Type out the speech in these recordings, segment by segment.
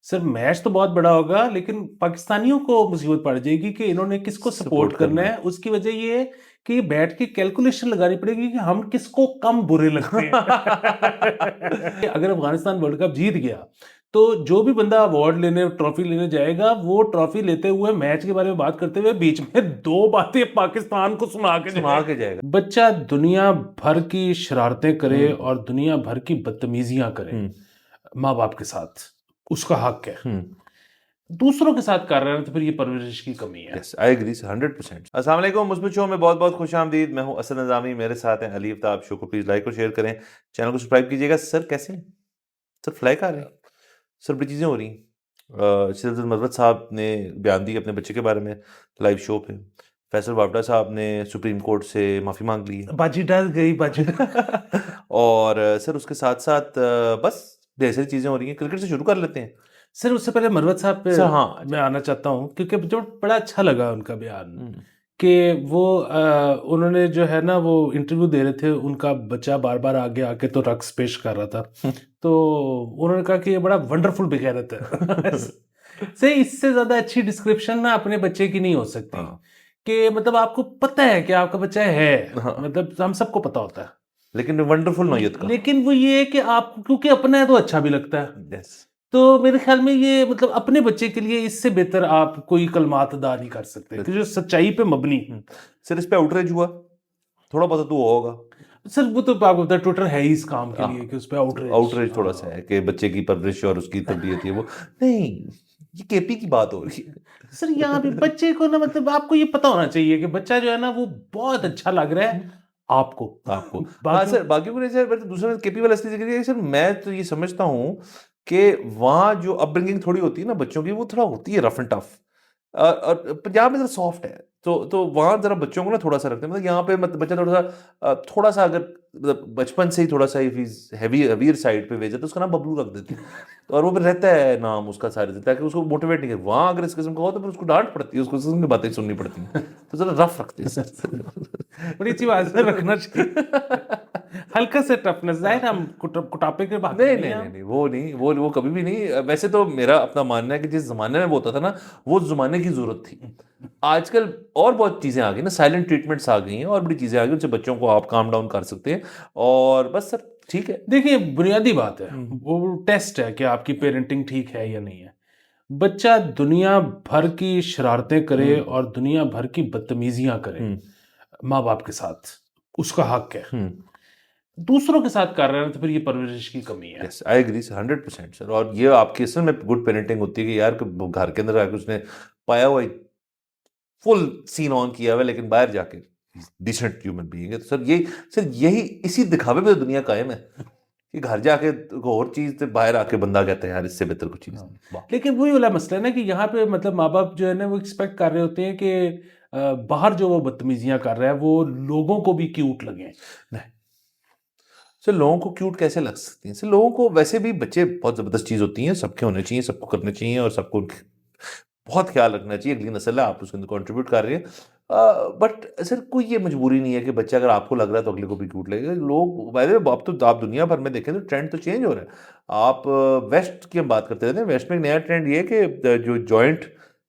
Sir match तो बहुत बड़ा होगा, लेकिन पाकिस्तानियों को मुसीबत पड़ जाएगी कि इन्होंने किसको सपोर्ट करना है। उसकी वजह ये है कि बैठ के कैलकुलेशन लगानी पड़ेगी कि हम किसको कम बुरे लगते हैं। अगर अफगानिस्तान वर्ल्ड कप जीत गया तो जो भी बंदा अवार्ड लेने, ट्रॉफी लेने जाएगा, वो ट्रॉफी लेते हुए मैच के बारे में बात करते हुए बीच में दो बातें पाकिस्तान को सुना के जाएगा। बच्चा दुनिया भर की शरारतें करे और दुनिया भर की बदतमीजियां करे माँ बाप के साथ, उसका हक है। दूसरों के साथ कर रहे हैं तो फिर ये परवरिश की कमी है। Yes, I agree 100%। अस्सलाम वालेकुम, मुस्बित शो में बहुत बहुत खुश आमदीद। मैं हूं असद नज़ामी, मेरे साथ हैं अली आफ्ताब। शो को प्लीज लाइक और शेयर करें, चैनल को सब्सक्राइब कीजिएगा। सर कैसे हैं? सर फ्लाई कर रहे हैं? सर बड़ी चीज़ें हो रही हैं। सिद्दत मजबत साहब ने बयान दी अपने बच्चे के बारे में लाइव शो पे। फैसल वावडा साहब ने सुप्रीम कोर्ट से माफ़ी मांग ली है। बाजी डर गई बाजी। और सर उसके साथ साथ बस ढेर सारी चीज़ें हो रही हैं। क्रिकेट से शुरू कर लेते हैं। सर उससे पहले मरवत साहब पे सर हाँ, मैं आना चाहता हूँ, क्योंकि जो बड़ा अच्छा लगा उनका बयान हम्म, कि वो उन्होंने जो है ना वो इंटरव्यू दे रहे थे, उनका बच्चा बार बार आगे आके तो रक्स पेश कर रहा था, तो उन्होंने कहा कि ये बड़ा वंडरफुल बेगैरत है। से इससे ज्यादा अच्छी डिस्क्रिप्शन ना अपने बच्चे की नहीं हो सकती हाँ, कि मतलब आपको पता है कि आपका बच्चा है, हाँ, मतलब हम सबको पता होता है, लेकिन वंडरफुल नौयत का। लेकिन वो ये है कि आप क्योंकि अपना है तो अच्छा भी लगता है। यस, तो मेरे ख्याल में ये मतलब अपने बच्चे के लिए इससे बेहतर आप कोई कलमात अदा नहीं कर सकते कि जो सच्चाई पे मबनी। सर इस पे आउटरीच हुआ, थोड़ा बहुत तो हुआ होगा। सर वो तो आपको पता है ट्विटर है ही इस काम के लिए हाँ, कि उस पे आउटरीच। आउटरीच थोड़ा सा है कि बच्चे की परवरिश और उसकी तरबियत है वो नहीं, ये केपी की बात हो रही है। सर यहाँ पे बच्चे को ना मतलब आपको ये पता होना चाहिए कि बच्चा जो है ना वो बहुत अच्छा लग रहा है आपको। आपको हाँ बाकी सर, बाकी को नहीं सर, बट दूसरा केपी वाला इसलिए जिक्र किया सर, मैं तो ये समझता हूँ कि वहाँ जो अपब्रिंगिंग थोड़ी होती है ना बच्चों की, वो थोड़ा होती है रफ एंड टफ। और पंजाब में जरा सॉफ्ट है, तो वहाँ जरा बच्चों को ना थोड़ा सा रखते हैं। मतलब यहाँ पे मतलब बच्चा थोड़ा सा अगर मतलब बचपन से ही थोड़ा सा हैवी हैवियर साइड पे भेजा तो उसका नाम बबलू रख देते हैं। तो और वो फिर रहता है नाम उसका सारे दिन, ताकि उसको मोटिवेट नहीं करे। वहाँ अगर इस किस्म का हो तो फिर उसको डांट पड़ती है, उसको इस किस्म की बातें सुननी पड़ती हैं। तो जरा रफ रखते हैं सर। बड़ी अच्छी बात है, रखना चाहिए हल्का से टफनेस। जाहिर हम कुटापे के भाग नहीं नहीं नहीं हैं नहीं हम। नहीं, वो नहीं, वो कभी भी नहीं। वैसे तो मेरा अपना मानना है कि जिस जमाने में वो होता था ना, वो जमाने की जरूरत थी। आजकल और बहुत चीजें आ गई ना, साइलेंट ट्रीटमेंट्स आ गई हैं और बड़ी चीजें आ गई, उनसे बच्चों को आप काम डाउन कर सकते हैं। और बस सर ठीक है। देखिए बुनियादी बात है, हम्म, वो टेस्ट है कि आपकी पेरेंटिंग ठीक है या नहीं है। बच्चा दुनिया भर की शरारतें करे हम्म, और दुनिया भर की बदतमीजियां करे हम्म, माँ बाप के साथ, उसका हक है। हम्म। दूसरों के साथ कर रहे हैं तो फिर ये परवरिश की कमी है। Yes, I agree 100% sir. और ये आपकी असल में गुड पेरेंटिंग होती है कि यार वो घर के अंदर आके उसने पाया हुआ फुल सीन ऑन किया हुआ है, लेकिन बाहर जाके डिसेंट ह्यूमन बीइंग है। तो सर यही इसी दिखावे पे तो दुनिया कायम है कि घर जाके कोई और चीज से बाहर आके बंदा कहता है यार इससे बेहतर कुछ चीज हाँ। नहीं। वाह। लेकिन वही वाला मसला है ना कि यहाँ पे मतलब माँ बाप जो है ना वो एक्सपेक्ट कर रहे होते हैं कि बाहर जो वो बदतमीजियां कर रहा है वो लोगों को भी क्यूट लगे। नहीं सर, लोगों को क्यूट कैसे लग सकती हैं सर? लोगों को वैसे भी बच्चे बहुत जबरदस्त चीज होती हैं, सबके होने चाहिए, सबको करने चाहिए और सबको बहुत ख्याल रखना चाहिए। अगली नस्ल है, आप उसके अंदर कंट्रीब्यूट कर रहे हैं। बट सर कोई ये मजबूरी नहीं है कि बच्चा अगर आपको लग रहा है तो अगले को भी क्यूट लगेगा। लोग वैसे आप तो आप दुनिया भर में देखें तो ट्रेंड तो चेंज हो रहा है। आप वेस्ट की हम बात करते रहते हैं। वेस्ट में एक नया ट्रेंड ये है कि जो जॉइंट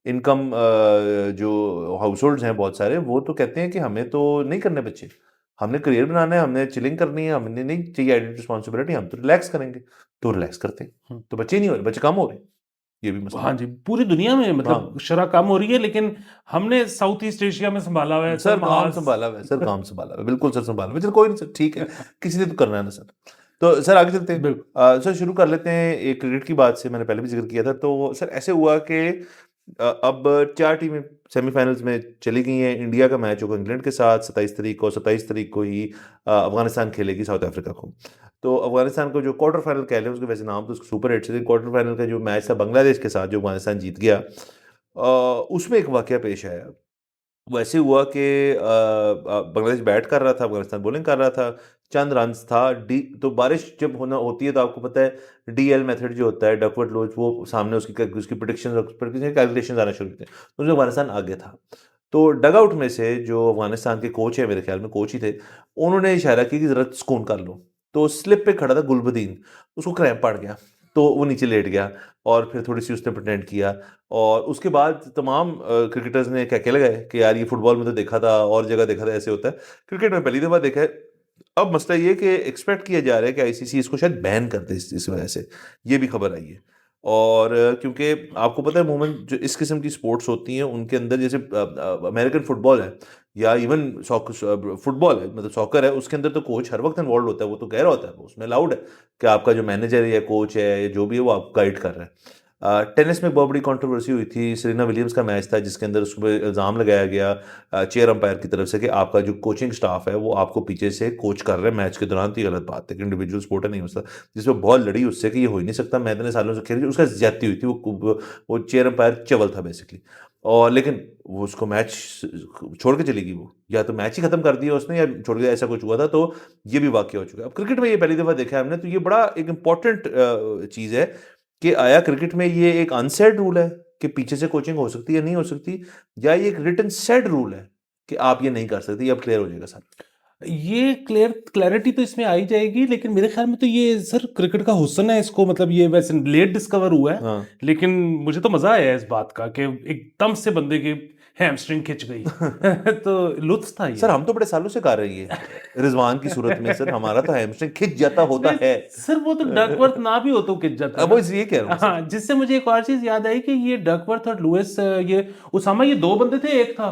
इनकम जो हाउस होल्ड्स हैं बहुत सारे, वो तो कहते हैं कि हमें तो नहीं करने बच्चे, हमने करियर बनाना है, हमने चिलिंग करनी है, हमने नहीं चाहिए आइडेंटिटी रिस्पॉन्सिबिलिटी, हम तो रिलैक्स करेंगे। तो रिलैक्स करते हैं, तो बच्चे नहीं हो रहे, बच्चे कम हो रहे हैं। ये भी मसला हाँ जी, पूरी दुनिया में है। मतलब हाँ शरह कम हो रही है, लेकिन हमने साउथ ईस्ट एशिया में संभाला हुआ है सर सर, काम मास। संभाला हुआ है सर, काम संभाला हुआ है, बिल्कुल सर संभाला हुआ है। चलो कोई नहीं सर, ठीक है, किसी ने तो करना है ना सर। तो सर आगे चलते हैं। बिल्कुल। सर शुरू कर लेते हैं एक क्रिकेट की बात से। मैंने पहले भी जिक्र किया था। तो सर ऐसे हुआ कि अब चार टीमें सेमीफाइनल्स में चली गई हैं। इंडिया का मैच होगा इंग्लैंड के साथ 27 तारीख को। 27 तारीख को ही अफगानिस्तान खेलेगी साउथ अफ्रीका को। तो अफगानिस्तान को जो क्वार्टर फाइनल कह लें, उसके वैसे नाम तो उसको सुपर एट से, क्वार्टर फाइनल का जो मैच था बांग्लादेश के साथ, जो अफगानिस्तान जीत गया, उसमें एक वाकया पेश आया। वैसे हुआ कि बांग्लादेश बैट कर रहा था, अफगानिस्तान बॉलिंग कर रहा था। चंद रन्स था डी, तो बारिश जब होना होती है तो आपको पता है डीएल मेथड जो होता है, डकवर्थ लॉज, वो सामने उसकी प्रिडिक्शन कैलकुलेशन आना शुरू होते हैं। तो उसमें अफगानिस्तान आगे था। तो डग आउट में से जो अफगानिस्तान के कोच है, मेरे ख्याल में कोच ही थे, उन्होंने इशारा किया कि जरा सुकून कर लो। तो स्लिप पे खड़ा था गुलबदीन, उसको क्रैम्प पड़ गया। तो वो नीचे लेट गया और फिर थोड़ी सी उसने प्रिटेंड किया और उसके बाद तमाम क्रिकेटर्स ने कहके लगाए कि यार ये फुटबॉल में तो देखा था और जगह देखा था ऐसे होता है, क्रिकेट में पहली दफा देखा है। अब मसला ये कि एक्सपेक्ट किया जा रहा है कि आईसीसी इसको शायद बैन कर दे इस वजह से, ये भी खबर आई है। और क्योंकि आपको पता है मोमन जो इस किस्म की स्पोर्ट्स होती हैं उनके अंदर जैसे अमेरिकन फुटबॉल है या इवन फुटबॉल है, मतलब सॉकर है, उसके अंदर तो कोच हर वक्त इन्वॉल्व होता है, वो तो कह रहा होता है, उसमें अलाउड है कि आपका जो मैनेजर है या कोच है या जो भी है वो आपको गाइड कर रहा है। टेनिस में बहुत बड़ी कंट्रोवर्सी हुई थी, सेरेना विलियम्स का मैच था जिसके अंदर उस पर इल्ज़ाम लगाया गया चेयर अंपायर की तरफ से कि आपका जो कोचिंग स्टाफ है वो आपको पीछे से कोच कर रहे हैं मैच के दौरान, तो ये गलत बात है कि इंडिविजुअल स्पोर्ट नहीं हो सकता, जिसमें बहुत लड़ी उससे कि ये हो ही नहीं सकता, मैं इतने सालों से खेल रही हूँ, उसका ज्यादती हुई थी, वो चेयर अंपायर चवल था बेसिकली। और लेकिन वो उसको मैच छोड़ के चली गई, वो या तो मैच ही खत्म कर दिया उसने या छोड़ के, ऐसा कुछ हुआ था, तो ये भी वाकया हो चुका है। अब क्रिकेट में ये पहली दफा देखा है हमने, तो ये बड़ा एक इंपॉर्टेंट चीज़ है कि आया क्रिकेट में ये एक अनसेड रूल है कि पीछे से कोचिंग हो सकती है नहीं हो सकती, या ये एक रिटन सेड रूल है कि आप ये नहीं कर सकते, ये अब क्लियर हो जाएगा सर। ये क्लैरिटी तो इसमें आई जाएगी, लेकिन मेरे ख्याल में तो ये सर क्रिकेट का हुस्न है इसको, मतलब ये वैसे लेट डिस्कवर हुआ है, हाँ लेकिन मुझे तो मजा आया इस बात का कि एकदम से बंदे की हैमस्ट्रिंग खिंच गई। तो लुत्फ था ये। सर हम तो बड़े सालों से कर रही है रिजवान की सूरत में, सर हमारा तो हैमस्ट्रिंग खिंच जाता होता है सर वो तो डकवर्थ ना भी हो तो खिंच जाता अब है वो ना। इसलिए कह रहा हूँ हाँ, जिससे मुझे एक और चीज याद आई कि ये डकवर्थ और लुइस, ये उसामा, ये दो बंदे थे, एक था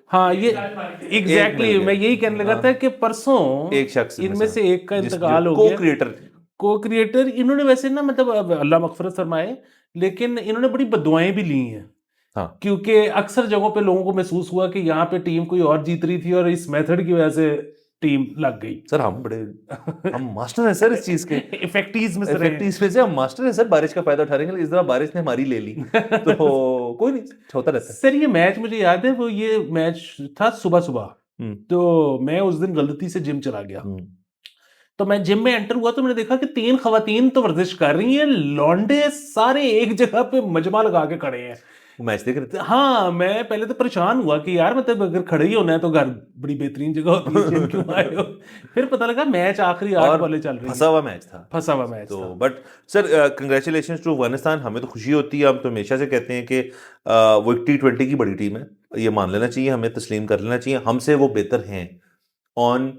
हाँ ये एग्जैक्टली मिल मैं गया। यही कहने लगा हाँ। था कि परसों एक शख्स इनमें से एक का जिस इंतकाल हो को गया, क्रिएटर को क्रिएटर। इन्होंने वैसे ना, मतलब अब अल्लाह मगफरत फरमाए, लेकिन इन्होंने बड़ी बददुआएं भी ली हैं, हाँ क्योंकि अक्सर जगहों पे लोगों को महसूस हुआ कि यहाँ पे टीम कोई और जीत रही थी और इस मेथड की वजह से टीम लग गई। सर हम मास्टर हैं सर इस चीज के, इफेक्टीज में सर इफेक्टिव में से हम मास्टर हैं सर, बारिश का फायदा उठा रहे हैं, इस दफा बारिश ने हमारी ले ली तो कोई नहीं, होता रहता है। सर ये मैच मुझे याद है, वो ये मैच था सुबह सुबह, हम्म तो मैं उस दिन गलती से जिम चला गया। हम्म। तो मैं जिम में एंटर हुआ तो मैंने देखा कि 3 खवातीन तो वर्जिश कर रही हैं, लौंडे सारे एक जगह पे मजमा लगा के खड़े हैं। वो मैच देख रहे थे। हाँ, मैं पहले तो परेशान हुआ कि यार मतलब अगर खड़े ही होना है तो घर बड़ी बेहतरीन जगह होती है, जिम क्यों आए हो। फिर पता लगा मैच आखिरी 8 और बॉलें चल रही फंसा है, हुआ मैच था, फंसा हुआ मैच तो था। But sir congratulation to Afghanistan, हमें तो खुशी होती है, हम तो हमेशा से कहते हैं कि वो एक T20 की बड़ी टीम है, ये मान लेना चाहिए, हमें तस्लीम कर लेना चाहिए, हमसे वो बेहतर हैं ऑन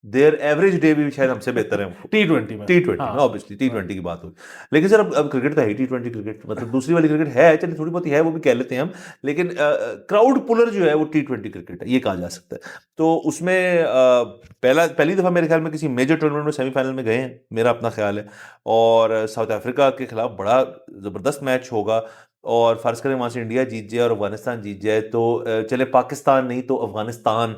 देयर एवरेज डे भी शायद हमसे बेहतर है T20 में, T20 हाँ में, ऑब्वियसली T20 की बात हुई। लेकिन सर अब क्रिकेट तो है ही T20 क्रिकेट, मतलब दूसरी वाली क्रिकेट है, चलिए थोड़ी बहुत है वो भी कह लेते हैं हम, लेकिन क्राउड पुलर जो है वो T20 क्रिकेट है, ये कहा जा सकता है। तो उसमें पहली दफा मेरे ख्याल में किसी मेजर टूर्नामेंट में सेमीफाइनल में गए हैं, मेरा अपना ख्याल है, और साउथ अफ्रीका के खिलाफ बड़ा जबरदस्त मैच होगा, और फर्ज करें वहां से इंडिया जीत जाए और अफगानिस्तान जीत जाए, तो चले पाकिस्तान नहीं तो अफगानिस्तान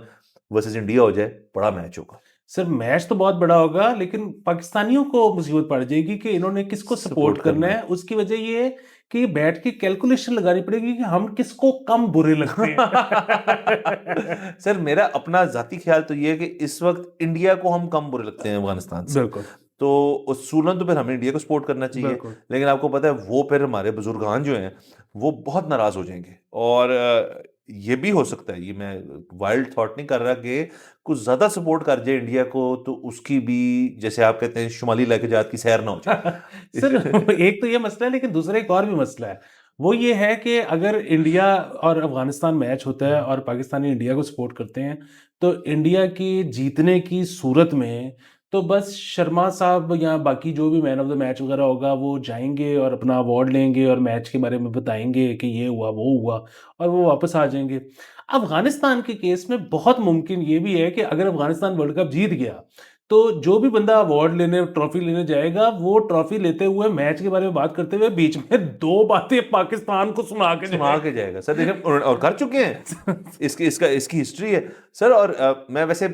वर्सेस इंडिया हो जाए, बड़ा मैच होगा। सर मैच तो बहुत बड़ा होगा, लेकिन पाकिस्तानियों को मुसीबत पड़ जाएगी कि इन्होंने किसको सपोर्ट करना है। उसकी वजह ये है कि बैठ के कैलकुलेशन लगानी पड़ेगी कि हम किसको कम बुरे लगते हैं। सर मेरा अपना जाती ख्याल तो ये है कि इस वक्त इंडिया को हम कम बुरे लगते हैं अफगानिस्तान से, बिल्कुल तो उसूलन तो फिर हमें इंडिया को सपोर्ट करना चाहिए, बिल्कुल। लेकिन आपको पता है वो फिर हमारे बुजुर्गान जो हैं वो बहुत नाराज हो जाएंगे, और ये भी हो सकता है, ये मैं वाइल्ड थॉट नहीं कर रहा कि कुछ ज्यादा सपोर्ट कर जाए इंडिया को तो उसकी भी, जैसे आप कहते हैं, शुमाली लहजात की सैर ना हो जाए। सर एक तो ये मसला है, लेकिन दूसरा एक और भी मसला है, वो ये है कि अगर इंडिया और अफगानिस्तान मैच होता है और पाकिस्तानी इंडिया को सपोर्ट करते हैं, तो इंडिया की जीतने की सूरत में तो बस शर्मा साहब या बाकी जो भी मैन ऑफ द मैच वगैरह होगा वो जाएंगे और अपना अवार्ड लेंगे और मैच के बारे में बताएंगे कि ये हुआ वो हुआ, और वो वापस आ जाएंगे। अफगानिस्तान के केस में बहुत मुमकिन ये भी है कि अगर अफगानिस्तान वर्ल्ड कप जीत गया तो जो भी बंदा अवार्ड लेने, ट्रॉफी लेने जाएगा, वो ट्रॉफी लेते हुए मैच के बारे में बात करते हुए बीच में 2 बातें पाकिस्तान को सुना के जाएगा सर, देखिए, और कर चुके हैं, इसकी हिस्ट्री है सर। और मैं वैसे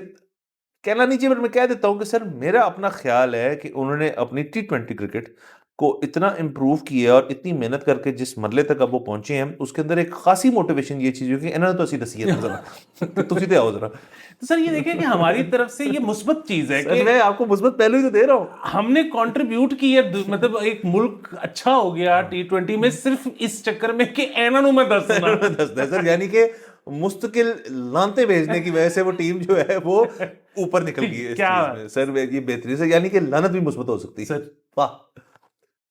कहना नहीं चाहिए, बट मैं कह देता हूं कि सर मेरा अपना ख्याल है कि उन्होंने अपनी T20 क्रिकेट को इतना इम्प्रूव किया और इतनी मेहनत करके जिस मरले तक अब वो पहुंचे हैं, उसके अंदर एक खासी मोटिवेशन ये चीज है कि इन्होंने तो ऐसी नसीहत है जरा तो सीधे आओ जरा। तो सर ये देखिए कि हमारी तरफ से ये मुस्बत चीज है कि मैं आपको मुस्बत पहले ही तो दे रहा हूँ, हमने कंट्रीब्यूट की है, मतलब एक मुल्क अच्छा हो गया T20 में सिर्फ इस चक्कर में कि एना मैं दस सर, यानी कि मुस्तकिल लानते भेजने की वजह से वो टीम जो है वो ऊपर निकल गई है इस क्या चीज में। सर ये बेहतरीन से, यानी कि लानत भी मुस्बत हो सकती है सर। वाह।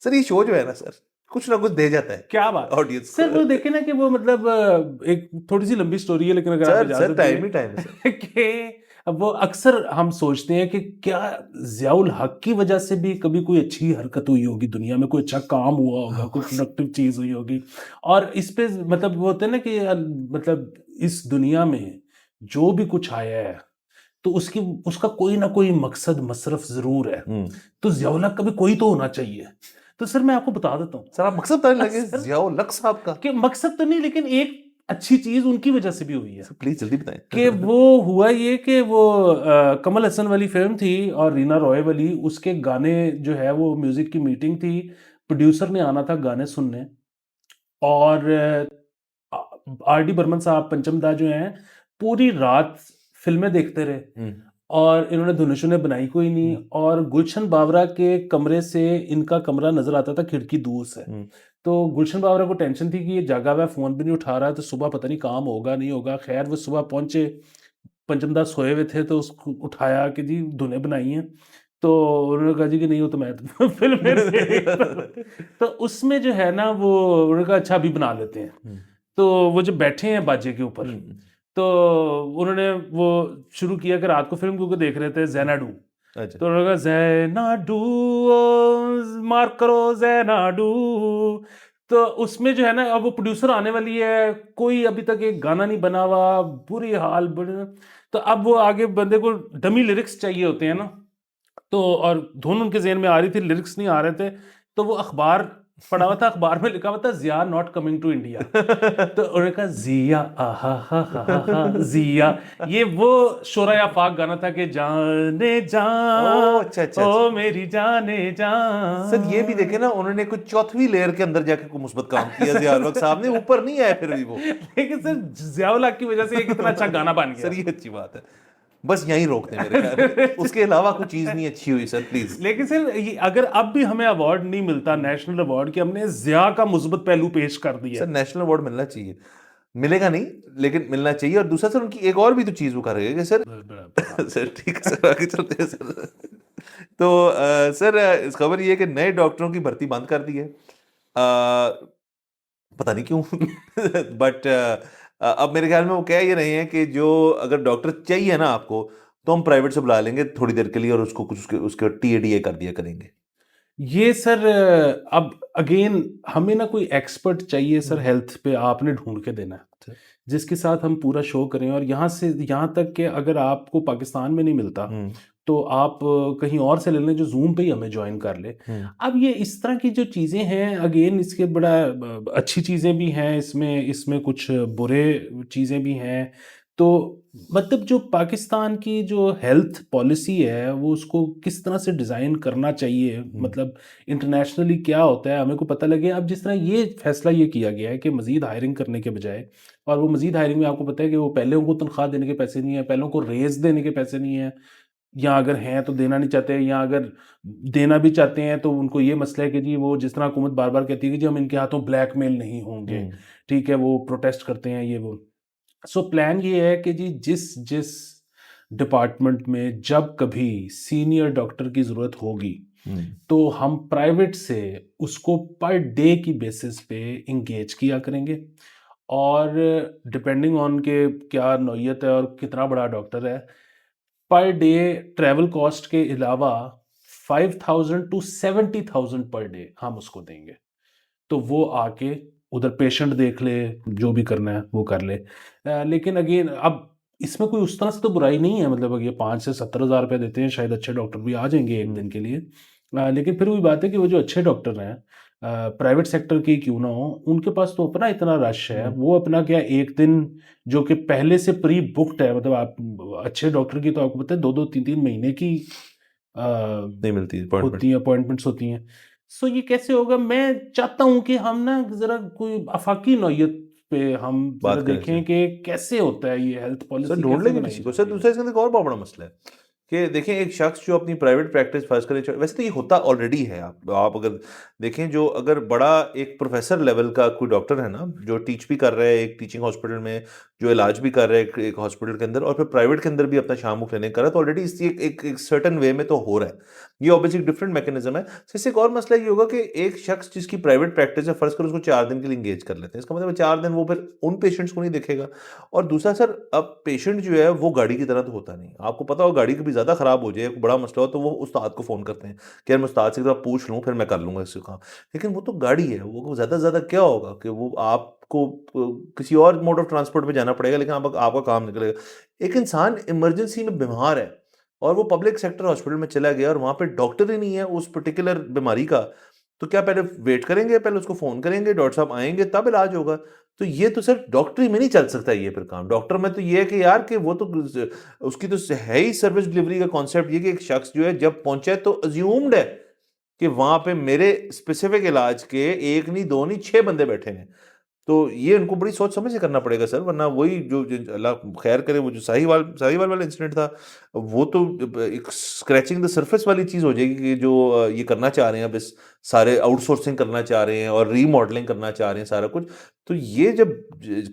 सर ये शो जो है ना सर, कुछ ना कुछ दे जाता है क्या बात ऑडियंस सर, वो देखे ना कि वो मतलब एक थोड़ी सी लंबी स्टोरी है, लेकिन अगर आप सर इजाजत टाइम ही दें टाइम है सर। कि अब वो अक्सर हम सोचते हैं कि क्या जियाउल हक की वजह से भी कभी कोई अच्छी हरकत हुई होगी दुनिया में, कोई अच्छा काम हुआ होगा, कोई प्रोडक्टिव चीज हुई होगी। और इस पे मतलब वो होता है ना कि मतलब इस दुनिया में जो भी कुछ आया है तो उसकी उसका कोई ना कोई मकसद मसरफ जरूर है। तो जियाउल हक का भी कोई तो होना चाहिए। तो सर मैं आपको बता देता हूँ सर आप मकसद बताने लगे सर जियाउल हक साहब का। कि मकसद तो नहीं, लेकिन एक अच्छी चीज उनकी वजह से भी हुई है। सर प्लीज जल्दी बताएं। कि वो हुआ ये कि वो कमल हसन वाली फिल्म थी और रीना रॉय वाली, उसके गाने जो है वो म्यूजिक की मीटिंग थी, प्रोड्यूसर ने आना था गाने सुनने। और आर डी बर्मन साहब पंचम दा जो हैं पूरी रात फिल्में देखते रहे और इन्होंने धुन शुनें बनाई कोई नहीं। और गुलशन बावरा के कमरे से इनका कमरा नजर आता था खिड़की दूर से। तो गुलशन बावरा को टेंशन थी कि ये जागा हुआ है, फोन भी नहीं उठा रहा है, तो सुबह पता नहीं काम होगा नहीं होगा। खैर वो सुबह पहुंचे, पंचमदास सोए हुए थे, तो उसको उठाया कि जी धुनें बनाई हैं। तो उन्होंने कहा जी कि नहीं, हो तो मैं तो फिल्म में देखता हूं। तो उसमें जो है ना वो उन्होंने कहा अच्छा अभी बना लेते हैं। तो वो जो बैठे हैं बाजे के ऊपर, तो उन्होंने वो शुरू किया कि रात को फिल्म क्योंकि देख रहे थे ज़ैनाडू। अच्छा तो उन्होंने कहा ज़ैनाडू ओ, मार करो ज़ैनाडू। तो उसमें जो है ना अब वो प्रोड्यूसर आने वाली है, कोई अभी तक एक गाना नहीं बना हुआ, बुरी हाल बड़े। तो अब वो आगे बंदे को डमी लिरिक्स चाहिए होते हैं ना, तो और धुन उनके ज़हन में आ रही थी, लिरिक्स नहीं आ रहे थे। तो वो अखबार पढ़ा हुआ था, अखबार में लिखा हुआ था जिया नॉट कमिंग टू इंडिया। तो उन्होंने कहा जिया आहा हा हा हा हा जिया। ये वो शोरा आफाक गाना था कि जाने जा ओ अच्छा अच्छा ओ अच्छा। मेरी जाने जा। सर ये भी देखे ना, उन्होंने कुछ चौथी लेयर के अंदर जाके कोई मुस्बत काम किया जियाउल हक साहब ने, ऊपर नहीं आया फिर भी वो। लेकिन सर जियाउल हक की वजह से ये कितना अच्छा गाना बन सर गया। ये अच्छी बात है, बस यहीं रोक दें मेरे ख्याल में, उसके अलावा कोई चीज नहीं अच्छी हुई सर प्लीज। लेकिन सर अगर अब भी हमें अवार्ड नहीं मिलता नेशनल अवार्ड कि हमने जिया का मुस्बत पहलू पेश कर दिया सर नेशनल अवार्ड मिलना चाहिए, मिलेगा नहीं लेकिन मिलना चाहिए। और दूसरा सर उनकी एक और भी तो चीज वो कर रहे हैं सर। है। सर ठीक है सर, आगे चलते हैं सर। तो सर इस खबर ये है कि नए डॉक्टरों की भर्ती बंद कर दी है, पता नहीं क्यों। बट अब मेरे ख्याल में वो कह ये रहे हैं कि जो अगर डॉक्टर चाहिए ना आपको, तो हम प्राइवेट से बुला लेंगे थोड़ी देर के लिए और उसको कुछ उसके उसके टीएडीए कर दिया करेंगे। ये सर अब अगेन हमें ना कोई एक्सपर्ट चाहिए सर हेल्थ पे, आपने ढूंढ के देना है जिसके साथ हम पूरा शो करें। और यहाँ से यहाँ तक कि अगर आपको पाकिस्तान में नहीं मिलता तो आप कहीं और से ले लें जो जूम पे ही हमें ज्वाइन कर ले। अब ये इस तरह की जो चीज़ें हैं, अगेन इसके बड़ा अच्छी चीज़ें भी हैं इसमें, इसमें कुछ बुरे चीज़ें भी हैं। तो मतलब जो पाकिस्तान की जो हेल्थ पॉलिसी है वो उसको किस तरह से डिज़ाइन करना चाहिए, मतलब इंटरनेशनली क्या होता है हमें को पता लगे। अब जिस तरह ये फैसला ये किया गया है कि मज़ीद हायरिंग करने के बजाय, और वो मज़ीद हायरिंग में आपको पता है कि वो पहले उनको तनख्वाह देने के पैसे नहीं है, पहले उनको रेज देने के पैसे नहीं है, या अगर हैं तो देना नहीं चाहते, या अगर देना भी चाहते हैं तो उनको ये मसला है कि जी वो जिस तरह हुकूमत बार बार कहती है कि जी हम इनके हाथों ब्लैकमेल नहीं होंगे, ठीक है, वो प्रोटेस्ट करते हैं ये वो। सो प्लान ये है कि जी जिस जिस डिपार्टमेंट में जब कभी सीनियर डॉक्टर की ज़रूरत होगी तो हम प्राइवेट से उसको पर डे की बेसिस पे इंगेज किया करेंगे। और डिपेंडिंग ऑन के क्या नौयत है और कितना बड़ा डॉक्टर है, पर डे ट्रैवल कॉस्ट के अलावा 5,000 टू 70,000 पर डे हम उसको देंगे। तो वो आके उधर पेशेंट देख ले, जो भी करना है वो कर ले। लेकिन अगेन अब इसमें कोई उस तरह से तो बुराई नहीं है, मतलब अगर ये 5 से 70 हज़ार रुपये देते हैं शायद अच्छे डॉक्टर भी आ जाएंगे एक दिन के लिए। लेकिन फिर वही बात है कि वो जो अच्छे डॉक्टर हैं प्राइवेट सेक्टर के ही क्यों ना हो, उनके पास तो अपना इतना रश है, वो अपना क्या एक दिन जो कि पहले से प्री बुक्ड है, मतलब आप अच्छे डॉक्टर की तो आपको पता है 2-2 3-3 महीने की नहीं मिलती होती हैं, अपॉइंटमेंट्स होती हैं। सो ये कैसे होगा? मैं चाहता हूँ कि हम ना ज़रा कोई आफाकी नौयत पे हम ज़रा बात करें देखें सर। कि कैसे होता है ये हेल्थ सर पॉलिसी ढूंढ कैसे लेंगे बनाई किसी को। सर जाती है। दूसरा इसके अंदर एक और बहुत बड़ा मसला है कि देखें एक शख्स जो अपनी प्राइवेट प्रैक्टिस फर्ज करे, वैसे तो ये होता ऑलरेडी है। आप अगर देखें, जो अगर बड़ा एक प्रोफेसर लेवल का कोई डॉक्टर है ना, जो टीच भी कर रहा है एक टीचिंग हॉस्पिटल में, जो इलाज भी कर रहा है एक हॉस्पिटल के अंदर और फिर प्राइवेट के अंदर भी अपना शाम को क्लिनिक कर रहा है, तो ऑलरेडी इसकी एक सर्टन वे में तो हो रहा है। ये ऑब्वियसली डिफरेंट मैकेनिज्म है। इससे एक और मसला ये होगा कि एक शख्स जिसकी प्राइवेट प्रैक्टिस है, फर्ज कर उसको 4 दिन के लिए इंगेज कर लेते हैं, इसका मतलब 4 दिन वो फिर उन पेशेंट्स को नहीं देखेगा। और दूसरा सर, अब पेशेंट जो है वो गाड़ी की तरह तो होता नहीं, आपको पता हो गाड़ी कभी ज़्यादा ख़राब हो जाए, बड़ा मसला हो, तो वो उस्ताद को फ़ोन करते हैं कि यार मैं उस्ताद से एक बार पूछ लूँ फिर मैं कर लूँगा इससे काम। लेकिन वो तो गाड़ी है, वो ज़्यादा से ज़्यादा क्या होगा कि वो आपको किसी और मोड ऑफ ट्रांसपोर्ट में जाना पड़ेगा, लेकिन आपका काम निकलेगा। एक इंसान इमरजेंसी में बीमार है और वो पब्लिक सेक्टर हॉस्पिटल में चला गया और वहाँ पे डॉक्टर ही नहीं है उस पर्टिकुलर बीमारी का, तो क्या पहले वेट करेंगे, पहले उसको फ़ोन करेंगे, डॉक्टर साहब आएँगे तब इलाज होगा? तो ये तो सर डॉक्टरी में नहीं चल सकता ये फिर काम। डॉक्टर में तो ये है कि यार कि वो तो उसकी तो है ही सर्विस डिलीवरी का कॉन्सेप्ट ये कि एक शख्स जो है जब पहुँचा है तो अज़्यूम्ड है कि वहाँ पे मेरे स्पेसिफिक इलाज के 1 नहीं 2 नहीं 6 बंदे बैठे हैं। तो ये उनको बड़ी सोच समझ के करना पड़ेगा सर, वरना वही जो अल्लाह खैर करे, वो जो साहिवाल वाला इंसिडेंट था, वो तो एक स्क्रैचिंग द सरफेस वाली चीज़ हो जाएगी कि जो ये करना चाह रहे हैं, अब इस सारे आउटसोर्सिंग करना चाह रहे हैं और रीमॉडलिंग करना चाह रहे हैं सारा कुछ। तो ये जब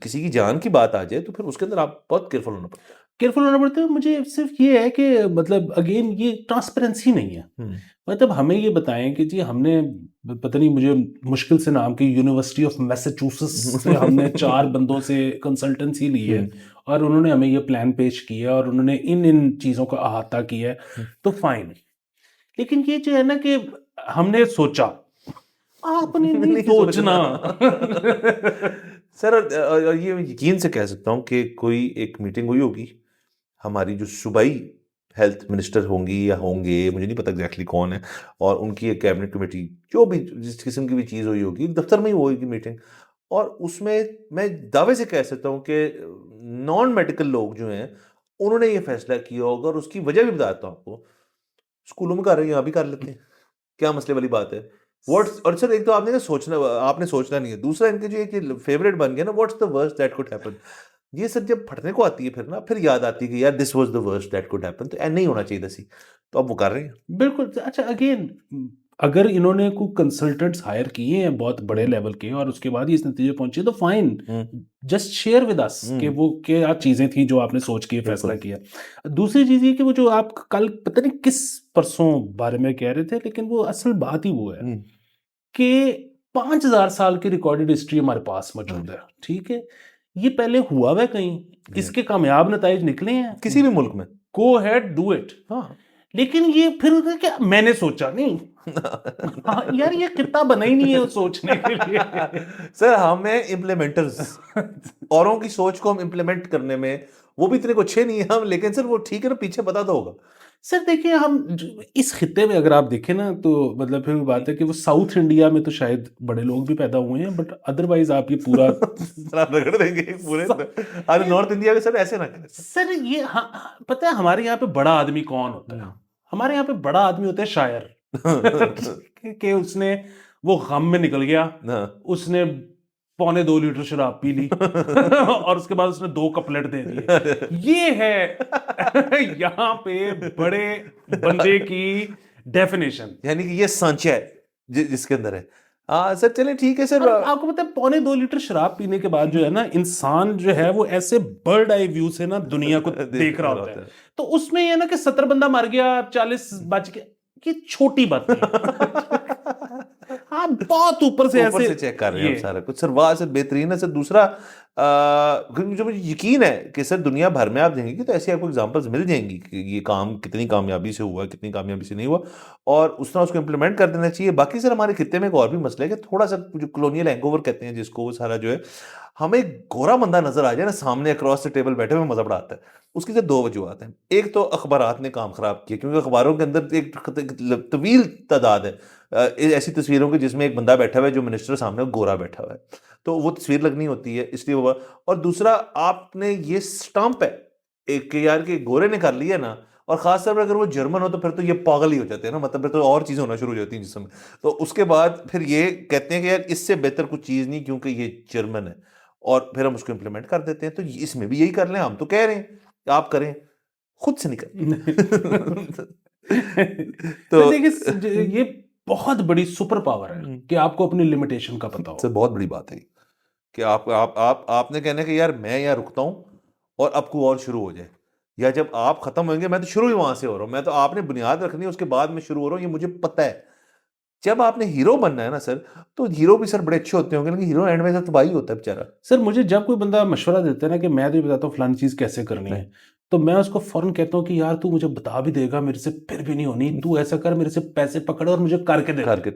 किसी की जान की बात आ जाए तो फिर उसके अंदर आप बहुत केयरफुल होना पड़ता है। केयरफुल होना पड़ता है। मुझे सिर्फ ये है कि मतलब अगेन ये ट्रांसपेरेंसी नहीं है। मतलब हमें ये बताएं कि जी हमने पता नहीं, मुझे मुश्किल से नाम की यूनिवर्सिटी ऑफ मैसाचुसेट्स से हमने 4 बंदों से कंसल्टेंसी ली है और उन्होंने हमें ये प्लान पेश किया और उन्होंने इन चीज़ों का अहाता किया है, तो फाइन। लेकिन ये जो है ना कि हमने सोचा, आपने नहीं सोचना। सर ये यकीन से कह सकता हूँ कि कोई एक मीटिंग हुई होगी, हमारी जो सूबाई हेल्थ मिनिस्टर होंगी या होंगे, मुझे नहीं पता एग्जैक्टली कौन है, और उनकी एक कैबिनेट कमेटी जो भी जिस किस्म की भी चीज़ हुई होगी, दफ्तर में ही होगी मीटिंग, और उसमें मैं दावे से कह सकता हूँ कि नॉन मेडिकल लोग जो हैं उन्होंने ये फैसला किया होगा, और उसकी वजह भी बताता हूँ आपको। स्कूलों में कर रहे हैं, यहाँ भी कर लेते हैं, क्या मसले वाली बात है? व्हाट्स, और सर एक तो आपने सोचना नहीं है, दूसरा इनके जो एक फेवरेट बन गया ना, what's the worst that could happen. ये सर जब फटने को आती है फिर ना, फिर याद आती है कि यार this was the worst that could happen, तो नहीं होना चाहिए था सी, तो अब वो कर रहे हैं। बिल्कुल। अच्छा अगेन, अगर इन्होंने कोई कंसल्टेंट्स हायर किए हैं बहुत बड़े लेवल के और उसके बाद ही इस नतीजे पहुंचे, तो fine, just share with us कि वो क्या चीजें थी जो आपने सोच के फैसला किया। दूसरी चीज ये कि वो जो आप कल पता नहीं किस परसों बारे में कह रहे थे, लेकिन वो असल बात ही वो है कि 5000 साल की रिकॉर्डेड हिस्ट्री हमारे पास मौजूद है। ठीक है, ये पहले हुआ हुआ है कहीं, इसके कामयाब नताइज निकले हैं किसी भी मुल्क में। गो हेड डू इट। हाँ। लेकिन ये फिर क्या मैंने सोचा नहीं। हाँ यार, ये कितना बना ही नहीं है सोचने के लिए। सर हमें इम्प्लीमेंटर्स, औरों की सोच को हम इम्प्लीमेंट करने में वो भी इतने को अच्छे नहीं है हम, लेकिन सर वो ठीक है ना, पीछे पता तो होगा। सर देखिए, हम इस खित्ते में अगर आप देखें ना, तो मतलब फिर बात है कि वो साउथ इंडिया में तो शायद बड़े लोग भी पैदा हुए हैं, बट अदरवाइज आप ये पूरा सर आप रगड़ देंगे पूरे। अरे नॉर्थ इंडिया के सर ऐसे ना करें सर। ये पता है हमारे यहाँ पे बड़ा आदमी कौन होता है? हमारे यहाँ पे बड़ा आदमी होता है शायर। कि उसने वो गम में निकल गया, उसने 1.25 लीटर शराब पी ली और उसके बाद उसने 2 कपलेट दे दिए। ये है यहाँ पे बड़े बंदे की डेफिनेशन। यानी कि ये सांचा है जिसके अंदर है। सर चलें ठीक है सर। आपको पता है 1.25 लीटर शराब पीने के बाद जो है ना, इंसान जो है वो ऐसे बर्ड आई व्यू से ना दुनिया को देख रहा होता है। तो उसमें ये ना कि 70 बंदा मर गया, 40 बच गया, ये छोटी बात नहीं। हाँ, बहुत ऊपर से चेक कर रहे हैं सारा कुछ सर। वाह सर, बेहतरीन है सर। दूसरा जो मुझे यकीन है कि सर दुनिया भर में आप देंगे तो ऐसी आपको एग्जांपल्स मिल जाएंगी कि ये काम कितनी कामयाबी से हुआ, कितनी कामयाबी से नहीं हुआ, और उस तरह उसको इम्प्लीमेंट कर देना चाहिए। बाकी सर हमारे खित्ते में एक और भी मसला है कि थोड़ा सा जो कॉलोनियल हैंगओवर कहते हैं जिसको, वो सारा जो है, हमें गोरा बंदा नजर आ जाए ना सामने अक्रॉस द टेबल बैठे हुए, मजा बड़ा आता है। उसकी सिर्फ 2 वजूहत हैं। एक तो अखबारात ने काम खराब किया, क्योंकि अखबारों के अंदर एक तवील तादाद है ऐसी तस्वीरों की जिसमें एक बंदा बैठा हुआ है जो मिनिस्टर सामने गोरा बैठा हुआ है, तो वो तस्वीर लगनी होती है, इसलिए वो। और दूसरा, आपने ये स्टंप है एक कि यार के गोरे ने कर लिया ना, और खास तौर पर अगर वो जर्मन हो तो फिर तो ये पागल ही हो जाते हैं ना, मतलब फिर तो और चीज़ें होना शुरू हो जाती हैं जिसमें। तो उसके बाद फिर ये कहते हैं कि यार इससे बेहतर कुछ चीज़ नहीं, क्योंकि ये जर्मन है, और फिर हम उसको इम्प्लीमेंट कर देते हैं। तो इसमें भी यही कर लें, हम तो कह रहे हैं आप करें, खुद से निकल। तो देखिए, ये बहुत बड़ी सुपर पावर है कि आपको अपनी लिमिटेशन का पता हो। सर बहुत बड़ी बात है। कि आपने कहना है कि यार मैं यहाँ रुकता हूँ और अब कोई और शुरू हो जाए, या जब आप खत्म होंगे मैं तो शुरू ही वहां से हो रहा हूँ, मैं तो आपने बुनियाद रखनी है उसके बाद मैं शुरू हो रहा हूँ, ये मुझे पता है। जब आपने हीरो बनना है ना सर, तो हीरो भी सर बड़े अच्छे होते होंगे, लेकिन हीरो एंड में तो तबाही होता है बेचारा। सर मुझे जब कोई बंदा मशवरा देता है ना कि मैं तो ये बताता हूँ फलानी चीज़ कैसे करनी है, तो मैं उसको फौरन कहता हूँ कि यार तू मुझे बता भी देगा, मेरे से फिर भी नहीं होनी, तू ऐसा कर मेरे से पैसे पकड़ और मुझे करके दे करके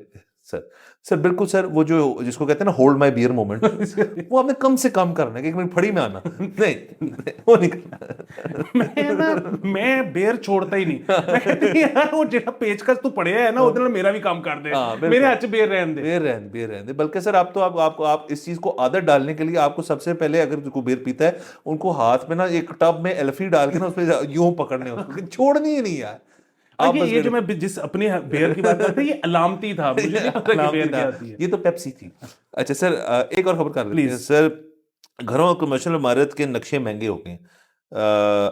सर, सर बिल्कुल सर, वो जो जिसको कहते हैं ना होल्ड माय बियर मोमेंट, दे। वो आपने कम से कम करना है कि एक मिनट फड़ी में आना, नहीं वो नहीं करना। मैं बेर छोड़ता ही नहीं, मैं कहती हूँ, यार वो जेड़ा पेचकस तू पड़िया है ना ਉਹਦੇ ਨਾਲ मेरा भी काम कर दे, हाँ मेरे बिल्कुल, हाथ से बेर रहने दे। बेर रहने दे। बल्कि सर आप तो आप इस चीज को आदत डालने के लिए आपको सबसे पहले, अगर कोई बेर पीता है उनको हाथ में ना एक टब में एल्फी डाल के ना उसमें यूं पकड़ने हैं उसको, छोड़नी ही नहीं यार। आप बस ये जो मैं जिस अपने बेर की बात कर रहा था, ये अलामती था, मुझे नहीं पता कि नाम बेर भी था, क्या होती है। ये तो पेप्सी थी। अच्छा सर, एक और खबर कर लेते हैं प्लीज। सर। घरों और कमर्शियल इमारत के नक्शे महंगे हो गए हैं।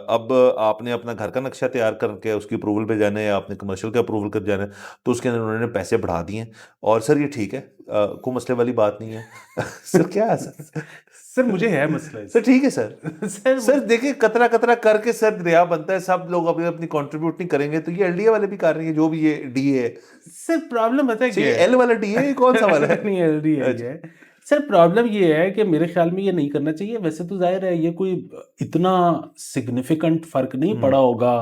अब आपने अपना घर का नक्शा तैयार करके उसकी अप्रूवल पे जाना है, या आपने कमर्शियल का अप्रूवल कर जाना है, तो उसके अंदर उन्होंने पैसे बढ़ा दिए हैं। और सर ये ठीक है, कोई मसले वाली बात नहीं है। सर क्या है सर? सर मुझे है मसला सर ठीक है सर। सर सर देखिए, कतरा कतरा करके सर दरिया बनता है, सब लोग अपनी अपनी कंट्रीब्यूट नहीं करेंगे तो ये एलडीए वाले भी कर रहे हैं, जो भी ये डी है। सर प्रॉब्लम पता है सर क्या ये है? एल वाला डी है, ये कौन सा वाला है? नहीं एलडी है अच्छा। ये। सर प्रॉब्लम ये है कि मेरे ख्याल में ये नहीं करना चाहिए। वैसे तो जाहिर है ये कोई इतना सिग्निफिकेंट फर्क नहीं पड़ा होगा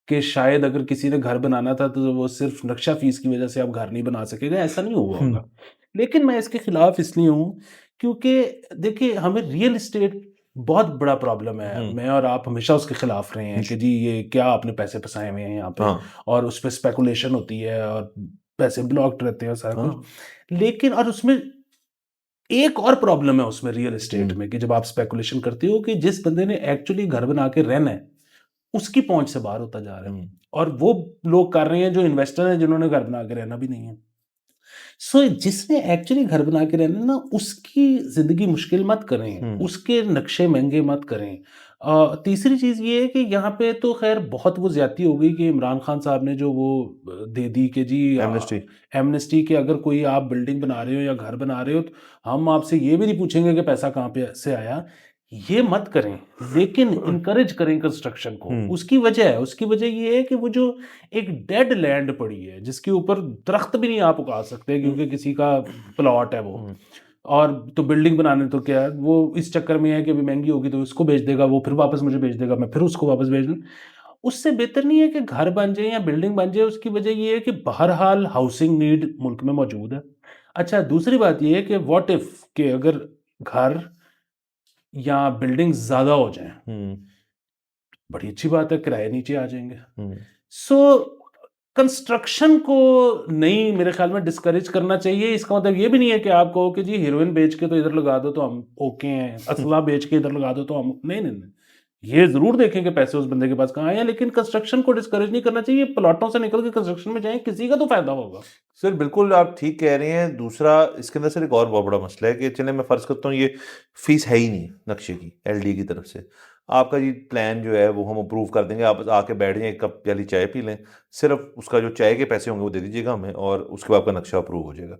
कि शायद अगर किसी ने घर बनाना था तो वो सिर्फ नक्शा फीस की वजह से आप घर नहीं बना सकेगा, ऐसा नहीं हुआ हम्म, होगा। लेकिन मैं इसके खिलाफ इसलिए हूँ क्योंकि देखिए हमें रियल इस्टेट बहुत बड़ा प्रॉब्लम है। मैं और आप हमेशा उसके खिलाफ रहे हैं कि जी ये क्या आपने पैसे फंसाए हुए हैं यहाँ पे, हाँ और उस पर स्पेकुलेशन होती है और पैसे ब्लॉक्ड रहते हैं सारा हाँ कुछ। लेकिन और उसमें एक और प्रॉब्लम है उसमें रियल एस्टेट हम्म, में कि जब आप स्पेकुलेशन करते हो कि जिस बंदे ने एक्चुअली घर बना के रहना है उसकी पहुंच से बाहर होता जा रहा है, हम्म, और वो लोग कर रहे हैं जो इन्वेस्टर हैं जिन्होंने घर बना के रहना भी नहीं है। सो जिसने एक्चुअली घर बना के रहना है ना, उसकी जिंदगी मुश्किल मत करें, हम्म, उसके नक्शे महंगे मत करें। तीसरी चीज ये है कि यहाँ पे तो खैर बहुत वो ज्यादती हो गई कि इमरान खान साहब ने जो वो दे दी कि जी एमनेस्टी। एमनेस्टी के अगर कोई आप बिल्डिंग बना रहे हो या घर बना रहे हो तो हम आपसे ये भी नहीं पूछेंगे कि पैसा कहाँ पे से आया। ये मत करें, लेकिन इनकरेज करें कंस्ट्रक्शन को। हम्म, उसकी वजह ये है कि वो जो एक डेड लैंड पड़ी है जिसके ऊपर दरख्त भी नहीं आप उगा सकते क्योंकि किसी का प्लॉट है वो, हम्म, और तो बिल्डिंग बनाने तो क्या है, वो इस चक्कर में है कि अभी महंगी होगी तो इसको बेच देगा, वो फिर वापस मुझे बेच देगा, मैं फिर उसको वापस बेच दूँ। उससे बेहतर नहीं है कि घर बन जाए या बिल्डिंग बन जाए। उसकी वजह ये है कि बहरहाल हाउसिंग नीड मुल्क में मौजूद है। अच्छा दूसरी बात ये है कि व्हाट इफ कि अगर घर या बिल्डिंग ज़्यादा हो जाए, हम्म, बड़ी अच्छी बात है, किराए नीचे आ जाएंगे। हम्म, सो कंस्ट्रक्शन को नहीं मेरे ख्याल में डिस्करेज करना चाहिए। इसका मतलब ये भी नहीं है कि आप कहो कि जी हीरोइन बेच के तो इधर लगा दो तो हम ओके हैं, असला बेच के इधर लगा दो तो हम नहीं नहीं नहीं। ये जरूर देखें कि पैसे उस बंदे के पास कहाँ हैं, लेकिन कंस्ट्रक्शन को डिस्करेज नहीं करना चाहिए। प्लॉटों से निकल के कंस्ट्रक्शन में जाएं, किसी का तो फायदा होगा। सर बिल्कुल आप ठीक कह रहे हैं। दूसरा इसके अंदर सर एक और बहुत बड़ा मसला है कि चले मैं फर्ज करता हूँ ये फीस है ही नहीं नक्शे की एलडी की तरफ से, आपका जी प्लान जो है वो हम अप्रूव कर देंगे, आप आके बैठ जाएं, एक कप प्याली चाय पी लें, सिर्फ उसका जो चाय के पैसे होंगे वो दे दीजिएगा हमें, और उसके बाद आपका नक्शा अप्रूव हो जाएगा।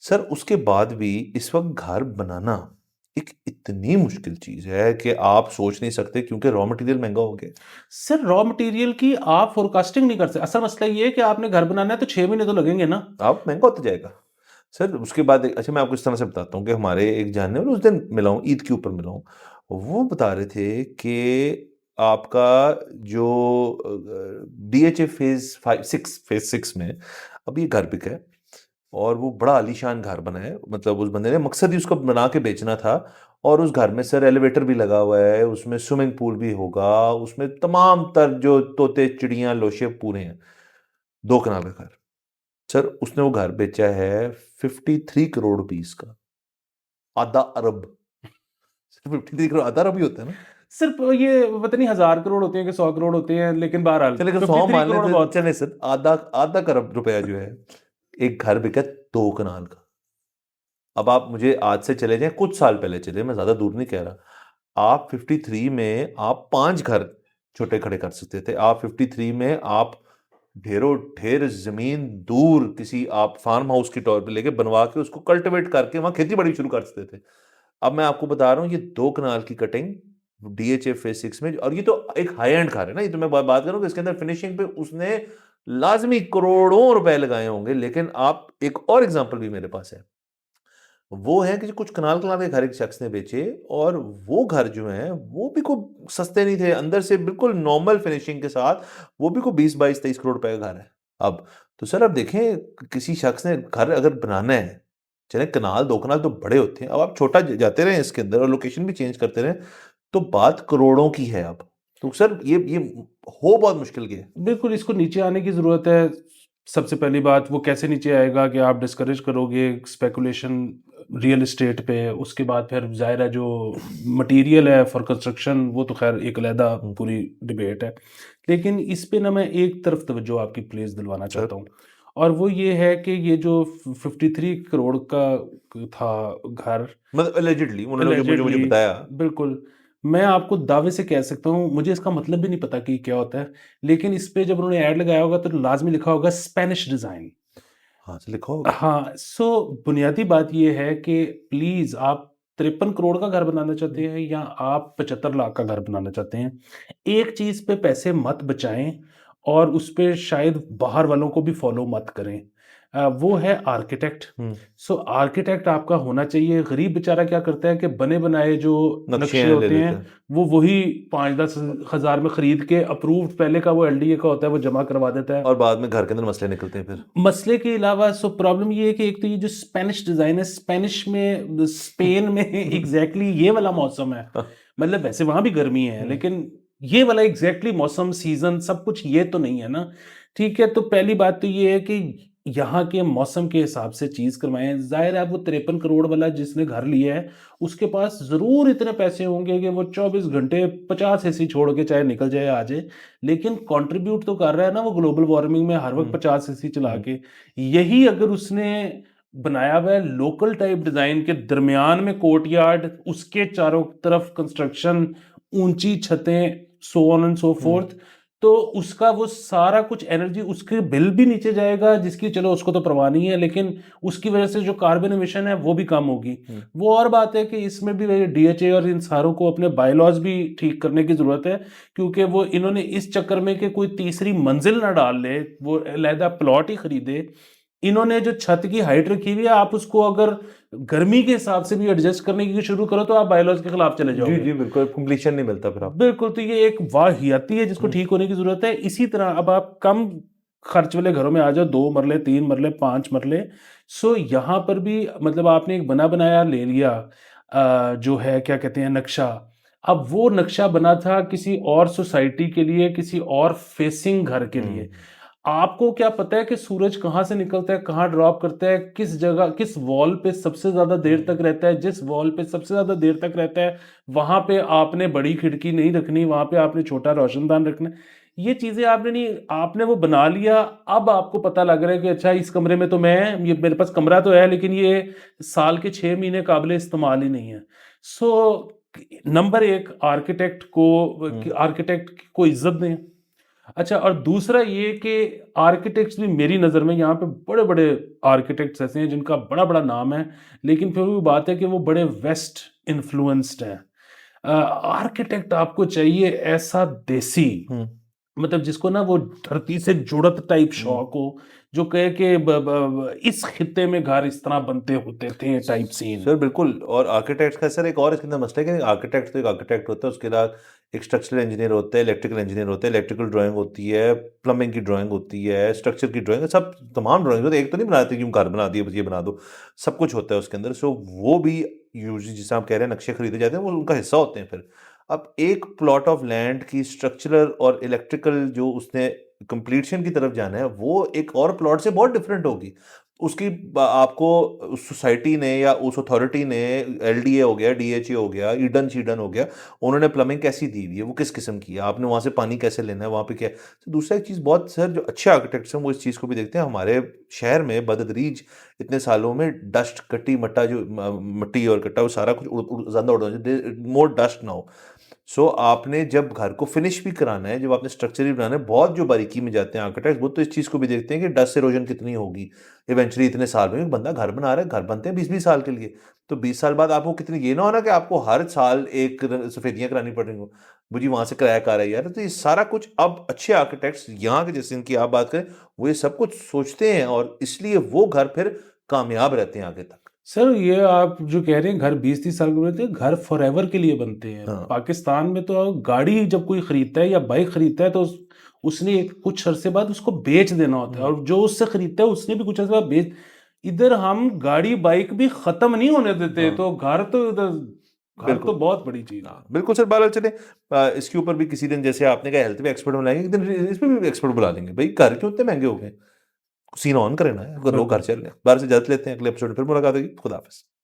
सर उसके बाद भी इस वक्त घर बनाना एक इतनी मुश्किल चीज है कि आप सोच नहीं सकते, क्योंकि रॉ मटेरियल महंगा हो गया। सर रॉ मटेरियल की आप फोरकास्टिंग नहीं कर सकते। असल मसला ये है कि आपने घर बनाना है तो 6 महीने तो लगेंगे ना। आप महंगा होता जाएगा। सर उसके बाद अच्छा मैं आपको इस तरह से बताता हूँ कि हमारे एक जानने वाले, उस दिन मिला हूँ, ईद के ऊपर मिला हूँ, वो बता रहे थे कि आपका जो डीएचए फेज 6 में अब ये घर बिका है, और वो बड़ा आलीशान घर बना है, मतलब उस बंदे ने मकसद ही उसको बना के बेचना था। और उस घर में सर एलिवेटर भी लगा हुआ है, उसमें स्विमिंग पूल भी होगा, उसमें तमाम तर जो तोते चिड़ियां लोशे पूरे हैं। 2 कनाल का घर। सर उसने वो घर बेचा है 53 करोड़ रुपीस का, आधा अरब। 53 करोड़ आधा अरब ही होता है ना। सिर्फ ये पता नहीं 1000 करोड़ होते हैं कि 100 करोड़ होते हैं, लेकिन बहरहाल चले 100 53 मान करोड़ लेते बहुत। चले सर, आधा आधा करोड़ रुपया जो है एक घर बिका 2 कनाल का। अब आप मुझे आज से चले जाएं, कुछ साल पहले चले, मैं ज्यादा दूर नहीं कह रहा, आप 53 में आप 5 घर छोटे खड़े कर सकते थे। आप 53 में आप ढेरों ढेर जमीन दूर किसी आप फार्म हाउस की तौर पे लेके बनवा के उसको कल्टीवेट करके वहां खेती बाड़ी शुरू कर सकते थे। अब मैं आपको बता रहा हूँ, ये 2 कनाल की कटिंग DHA फेज 6 में, और ये तो एक हाई एंड घर है ना, ये तो मैं बात करूँ कि इसके अंदर फिनिशिंग पे उसने लाजमी करोड़ों रुपए लगाए होंगे। लेकिन आप, एक और एग्जांपल भी मेरे पास है, वो है कि जो कुछ कनाल कनाल के घर एक शख्स ने बेचे, और वो घर जो हैं वो भी कोई सस्ते नहीं थे, अंदर से बिल्कुल नॉर्मल फिनिशिंग के साथ, वो भी कोई 20-22-23 करोड़ रुपए का घर है। अब तो सर, अब देखें, किसी शख्स ने घर अगर बनाना है, चले कनाल 2 कनाल तो बड़े होते हैं, अब आप छोटा जाते रहें इसके अंदर और लोकेशन भी चेंज करते रहें, तो बात करोड़ों की है अब। तो सर ये हो बहुत मुश्किल की है। बिल्कुल, इसको नीचे आने की ज़रूरत है। सबसे पहली बात, वो कैसे नीचे आएगा कि आप डिस्करेज करोगे स्पेकुलेशन रियल एस्टेट पे। उसके बाद फिर ज़ाहिर है जो मटेरियल है फॉर कंस्ट्रक्शन, वो तो खैर एक अलहदा पूरी डिबेट है। लेकिन इस पे ना मैं एक तरफ तवज्जो आपकी प्लीज़ दिलवाना सर। चाहता हूँ, और वो ये है कि ये जो 53 करोड़ का था घर, मतलब एलिजिडली उन्होंने जो मुझे एलिजिडली, बताया। बिल्कुल, मैं आपको दावे से कह सकता हूँ, मुझे इसका मतलब भी नहीं पता कि क्या होता है, लेकिन इस पे जब उन्होंने ऐड लगाया होगा तो लाज़मी लिखा होगा स्पेनिश डिज़ाइन। हाँ, तो लिखा होगा। हाँ, बुनियादी बात ये है कि प्लीज़, आप 53 करोड़ का घर बनाना चाहते हैं या आप 75 लाख का घर बनाना चाहते हैं, एक चीज़ पे पैसे मत बचाएँ और उस पे शायद बाहर वालों को भी फ़ॉलो मत करें। वो है आर्किटेक्ट। हुँ। सो आर्किटेक्ट आपका होना चाहिए। गरीब बेचारा क्या करता है कि बने-बनाए जो नक्शे नक्शे हैं, ले होते हैं, लेते हैं। वो वही 5-10 हज़ार में खरीद के अप्रूव्ड पहले का वो एलडीए का होता है, वो जमा करवा देता है। और बाद में घर के अंदर मसले निकलते हैं फिर। मसले के अलावा प्रॉब्लम ये है कि एक तो ये जो स्पेनिश डिज़ाइन है, स्पेनिश में, स्पेन में एग्ज़ैक्टली ये वाला मौसम है। मतलब वैसे वहाँ भी गर्मी है, हुँ। लेकिन ये वाला एग्ज़ैक्टली मौसम, सीज़न, सब कुछ ये तो नहीं है ना। ठीक है, तो पहली बात तो ये है कि यहाँ के मौसम के हिसाब से चीज़ करवाएँ। ज़ाहिर है, वो 53 करोड़ वाला जिसने घर लिया है, उसके पास ज़रूर इतने पैसे होंगे कि वो 24 घंटे 50 एसी छोड़ के चाहे निकल जाए, आ जाए। लेकिन कंट्रीब्यूट तो कर रहा है ना वो ग्लोबल वार्मिंग में, हर वक्त हुँ। 50 एसी चला हुँ। के। यही अगर उसने बनाया हुआ है लोकल टाइप डिजाइन के, दरमियान में कोर्टयार्ड, उसके चारों तरफ कंस्ट्रक्शन, ऊंची छतें, so on and so hmm. Fourth, तो उसका वो सारा कुछ एनर्जी, उसके बिल भी नीचे जाएगा, जिसकी चलो उसको तो परवाह नहीं है, लेकिन उसकी वजह से जो कार्बन एमिशन है वो भी कम होगी। हुँ। वो और बात है कि इसमें भी डीएचए और इन सारों को अपने बायलॉज भी ठीक करने की जरूरत है, क्योंकि वो इन्होंने इस चक्कर में कि कोई तीसरी मंजिल ना डाल ले, वो अलहदा प्लॉट ही खरीदे। इन्होंने जो छत की हाइट रखी हुई है, आप उसको अगर गर्मी के हिसाब से भी एडजस्ट करने की शुरू करो तो आप बायलॉज के खिलाफ चले जी, जाओगे। जी, बिल्कुल कंप्लीशन नहीं मिलता फिर आप। बिल्कुल, तो ये एक वाहियाती है जिसको हुँ। ठीक होने की ज़रूरत है। इसी तरह अब आप कम खर्च वाले घरों में आ जाओ, 2 मरले, 3 मरले, 5 मरले। यहाँ पर भी मतलब आपने एक बना-बनाया ले लिया, जो है क्या कहते हैं, नक्शा। अब वो नक्शा बना था किसी और सोसाइटी के लिए, किसी और फेसिंग घर के लिए। हुँ। आपको क्या पता है कि सूरज कहाँ से निकलता है, कहाँ ड्रॉप करता है, किस जगह, किस वॉल पे सबसे ज़्यादा देर तक रहता है। जिस वॉल पे सबसे ज़्यादा देर तक रहता है, वहाँ पे आपने बड़ी खिड़की नहीं रखनी, वहाँ पे आपने छोटा रोशनदान रखना है। ये चीज़ें आपने नहीं, आपने वो बना लिया, अब आपको पता लग रहा है कि अच्छा, इस कमरे में तो ये मेरे पास कमरा तो है, लेकिन ये साल के 6 महीने काबिल इस्तेमाल ही नहीं है। सो नंबर 1, हुँ। आर्किटेक्ट को इज़्ज़त दें। अच्छा, और दूसरा ये कि आर्किटेक्ट्स भी मेरी नज़र में यहाँ पे बड़े-बड़े आर्किटेक्ट्स ऐसे हैं जिनका बड़ा-बड़ा नाम है, लेकिन फिर भी बात है कि वो बड़े वेस्ट इन्फ्लुएंस्ड हैं। आर्किटेक्ट आपको चाहिए ऐसा देसी, हुँ। मतलब जिसको ना वो धरती से जुड़त टाइप हुँ। शौक हो, जो कहे कि इस खित्ते में घर इस तरह बनते होते थे टाइप सीन। सर बिल्कुल, और आर्किटेक्ट का सर एक और इसके अंदर मसला है कि आर्किटेक्ट तो एक आर्किटेक्ट होता है, उसके बाद एक स्ट्रक्चरल इंजीनियर होता है, इलेक्ट्रिकल इंजीनियर होता है, इलेक्ट्रिकल ड्राइंग होती है, प्लम्बिंग की ड्राइंग होती है, स्ट्रक्चर की ड्राइंग, सब तमाम ड्राइंग होती है। एक तो नहीं बनाते कि घर बना दिए बस ये बना दो, सब कुछ होता है उसके अंदर। सो वो भी यूजुअली जिसे आप कह रहे हैं नक्शे खरीदे जाते हैं, वो उनका हिस्सा होते हैं फिर। अब एक प्लॉट ऑफ लैंड की स्ट्रक्चरल और इलेक्ट्रिकल जो उसने कंप्लीशन की तरफ जाना है, वो एक और प्लॉट से बहुत डिफरेंट होगी। उसकी आपको उस सोसाइटी ने या उस अथॉरिटी ने, एलडीए हो गया, डीएचए हो गया, ईडन शीडन हो गया, उन्होंने प्लम्बिंग कैसी दी हुई है, वो किस किस्म की है, आपने वहां से पानी कैसे लेना है, वहां पे क्या है। तो दूसरा एक चीज़, बहुत सर जो अच्छे आर्किटेक्ट्स हैं वो इस चीज़ को भी देखते हैं। हमारे शहर में बदतदरीज इतने सालों में डस्ट, कट्टी मट्टा, जो मिट्टी और कट्टा, वो सारा कुछ ज्यादा उड़, मोर डस्ट ना हो। सो आपने जब घर को फिनिश भी कराना है, जब आपने स्ट्रक्चर भी बनाना है, बहुत जो बारीकी में जाते हैं आर्किटेक्ट, वो तो इस चीज़ को भी देखते हैं कि डस्ट इरोजन कितनी होगी इवेंचुअली इतने साल में। बंदा घर बना रहा है, घर बनते हैं 20-20 साल के लिए, तो 20 साल बाद आपको कितनी, ये ना हो ना कि आपको हर साल एक सफेदियां करानी पड़ रही हो, मुझे वहां से किराया कार है यार। तो ये सारा कुछ अब अच्छे आर्किटेक्ट्स यहाँ के जैसे इनकी आप बात करें, वो ये सब कुछ सोचते हैं और इसलिए वो घर फिर कामयाब रहते हैं आगे तक। सर ये आप जो कह रहे हैं घर 20-30 साल के बनते हैं, घर फॉरएवर के लिए बनते हैं। हाँ। पाकिस्तान में तो गाड़ी जब कोई खरीदता है या बाइक खरीदता है तो उसने एक कुछ अरसे बाद उसको बेच देना होता है, और जो उससे खरीदता है उसने भी कुछ अरसे बाद बेच। इधर हम गाड़ी बाइक भी खत्म नहीं होने देते, हाँ। तो घर तो इधर घर तो बिल्कुल। बहुत बड़ी चीज है। हाँ, बिल्कुल सर, बाला चले इसके ऊपर भी किसी दिन, जैसे आपने कहा हेल्थ पे एक्सपर्ट बुलाएंगे, एक दिन इस पे भी एक्सपर्ट बुला लेंगे भाई, घर क्यों इतने महंगे हो गए, सीन ऑन करें ना, अगर लोग घर बिल्कुल। चल रहे हैं। बाहर से इजाजत लेते हैं, अगले एपिसोड में फिर मुलाकात होगी। खुदा हाफिज।